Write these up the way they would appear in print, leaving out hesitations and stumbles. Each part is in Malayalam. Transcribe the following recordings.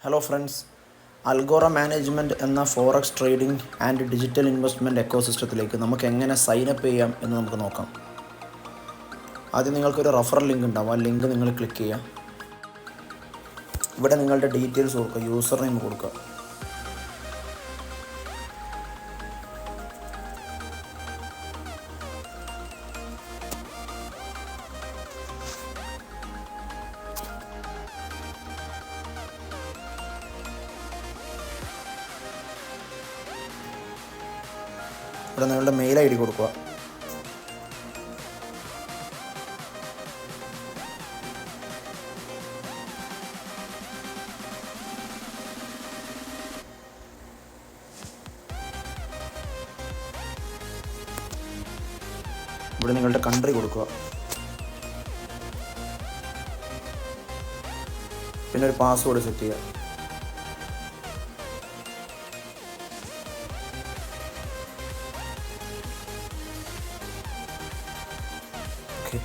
ഹലോ ഫ്രണ്ട്സ്, അൽഗോറ മാനേജ്മെൻറ്റ് എന്ന forex trading and digital investment എക്കോസിസ്റ്റത്തിലേക്ക് നമുക്ക് എങ്ങനെ സൈനപ്പ് ചെയ്യാം എന്ന് നമുക്ക് നോക്കാം. ആദ്യം നിങ്ങൾക്കൊരു റഫറൽ ലിങ്ക് ഉണ്ടാവും. ആ ലിങ്ക് നിങ്ങൾ ക്ലിക്ക് ചെയ്യുക. ഇവിടെ നിങ്ങളുടെ ഡീറ്റെയിൽസ് കൊടുക്കുക, യൂസർ നെയിം കൊടുക്കുക. ഇവിടെ നിങ്ങളുടെ മെയിൽ ID കൊടുക്കുക. ഇവിടെ നിങ്ങളുടെ കൺട്രി കൊടുക്കുക. പിന്നെ ഒരു പാസ്വേഡ് സെറ്റ് ചെയ്യുക. ഓക്കെ,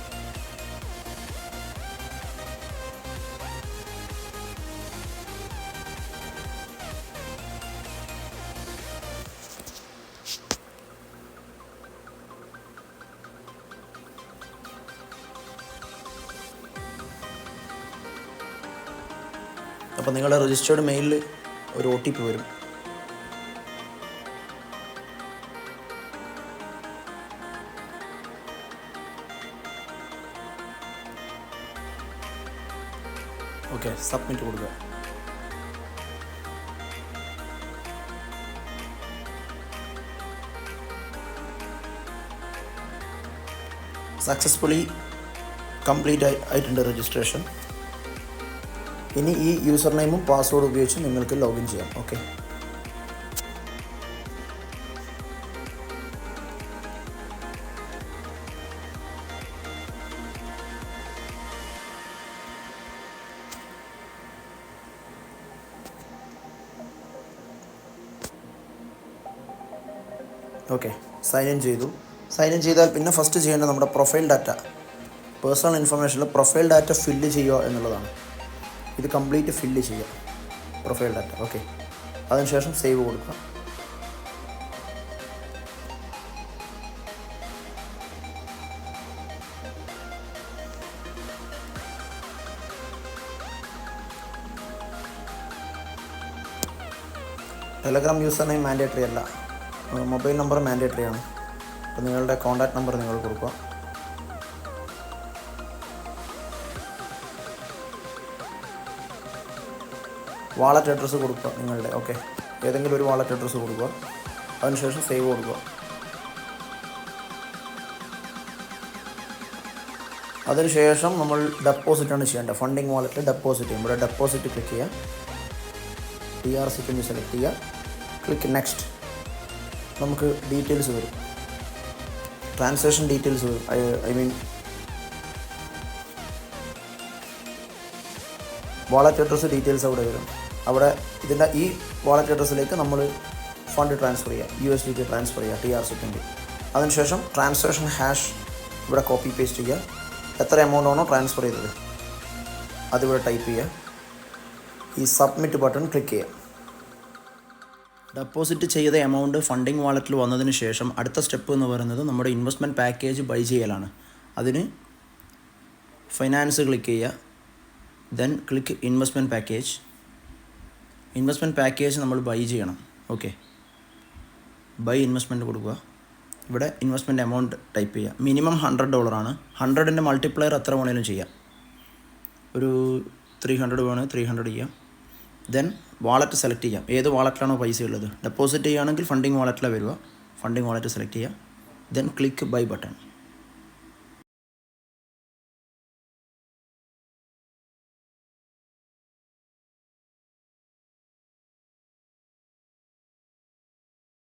അപ്പോൾ നിങ്ങളുടെ രജിസ്റ്റേർഡ് മെയിലിൽ ഒരു OTP വരും. ഓക്കെ, സബ്മിറ്റ് കൊടുക്കുക. സക്സസ്ഫുള്ളി കംപ്ലീറ്റ് ആയിട്ടുണ്ട് രജിസ്ട്രേഷൻ. ഇനി ഈ യൂസർ നെയിമും പാസ്വേഡ് ഉപയോഗിച്ച് നിങ്ങൾക്ക് ലോഗിൻ ചെയ്യാം. ഓക്കെ, ഓക്കെ, സൈൻ ഇൻ ചെയ്തു. സൈൻ ഇൻ ചെയ്താൽ പിന്നെ ഫസ്റ്റ് ചെയ്യേണ്ടത് നമ്മുടെ പ്രൊഫൈൽ ഡാറ്റ, പേഴ്സണൽ ഇൻഫർമേഷനിൽ പ്രൊഫൈൽ ഡാറ്റ ഫില്ല് ചെയ്യുക എന്നുള്ളതാണ്. ഇത് കംപ്ലീറ്റ് ഫില്ല് ചെയ്യുക, പ്രൊഫൈൽ ഡാറ്റ. ഓക്കെ, അതിനുശേഷം സേവ് കൊടുക്കുക. ടെലഗ്രാം യൂസർ നെയിം മാൻഡേറ്ററി അല്ല, മൊബൈൽ നമ്പർ മാൻഡേറ്ററി ആണ്. അപ്പോൾ നിങ്ങളുടെ കോൺടാക്റ്റ് നമ്പർ നിങ്ങൾ കൊടുക്കുക. വാളറ്റ് അഡ്രസ്സ് കൊടുക്കുക നിങ്ങളുടെ. ഓക്കെ, ഏതെങ്കിലും ഒരു വാളറ്റ് അഡ്രസ്സ് കൊടുക്കുക. അതിനുശേഷം സേവ് കൊടുക്കുക. അതിനുശേഷം നമ്മൾ ഡെപ്പോസിറ്റാണ് ചെയ്യേണ്ടത്. ഫണ്ടിങ് വാളറ്റിൽ ഡെപ്പോസിറ്റ് ചെയ്യും. ഇവിടെ ഡെപ്പോസിറ്റ് ക്ലിക്ക് ചെയ്യുക. TRC സെലക്ട് ചെയ്യുക. Click next. നമുക്ക് ഡീറ്റെയിൽസ് വരും, ട്രാൻസാക്ഷൻ ഡീറ്റെയിൽസ് വരും. I mean wallet address details അവിടെ വരും. അവിടെ ഇതിൻ്റെ ഈ വാളറ്റ് അഡ്രസ്സിലേക്ക് നമ്മൾ ഫണ്ട് ട്രാൻസ്ഫർ ചെയ്യുക, USDT ട്രാൻസ്ഫർ ചെയ്യുക, TRC20. അതിനുശേഷം ട്രാൻസാക്ഷൻ ഹാഷ് ഇവിടെ കോപ്പി പേസ്റ്റ് ചെയ്യുക. എത്ര എമൗണ്ട് ആണോ ട്രാൻസ്ഫർ ചെയ്തത് അതിവിടെ ടൈപ്പ് ചെയ്യുക. ഈ സബ്മിറ്റ് ബട്ടൺ ക്ലിക്ക് ചെയ്യുക. ഡെപ്പോസിറ്റ് ചെയ്ത എമൗണ്ട് ഫണ്ടിങ് വാളറ്റിൽ വന്നതിന് ശേഷം അടുത്ത സ്റ്റെപ്പ് എന്ന് പറയുന്നത് നമ്മുടെ ഇൻവെസ്റ്റ്മെൻറ്റ് പാക്കേജ് ബൈ ചെയ്യലാണ്. അതിന് ഫൈനാൻസ് ക്ലിക്ക് ചെയ്യുക. Then click investment package. Investment package നമ്മൾ ബൈ ചെയ്യണം. ഓക്കെ, ബൈ ഇൻവെസ്റ്റ്മെൻറ്റ് കൊടുക്കുക. ഇവിടെ ഇൻവെസ്റ്റ്മെൻറ്റ് എമൗണ്ട് ടൈപ്പ് ചെയ്യുക. മിനിമം $100 ആണ്. 100ൻ്റെ മൾട്ടിപ്ലയർ എത്ര വേണേലും ചെയ്യാം. ഒരു 300 വേണം, 300 ചെയ്യാം. ദെൻ വാളറ്റ് സെലക്ട് ചെയ്യാം. ഏത് വാളറ്റിലാണോ പൈസ ഉള്ളത്. ഡെപ്പോസിറ്റ് ചെയ്യുകയാണെങ്കിൽ ഫണ്ടിങ് വാളറ്റിലാണ് വരിക. ഫണ്ടിങ് വാളറ്റ് സെലക്ട് ചെയ്യുക. Then click buy button.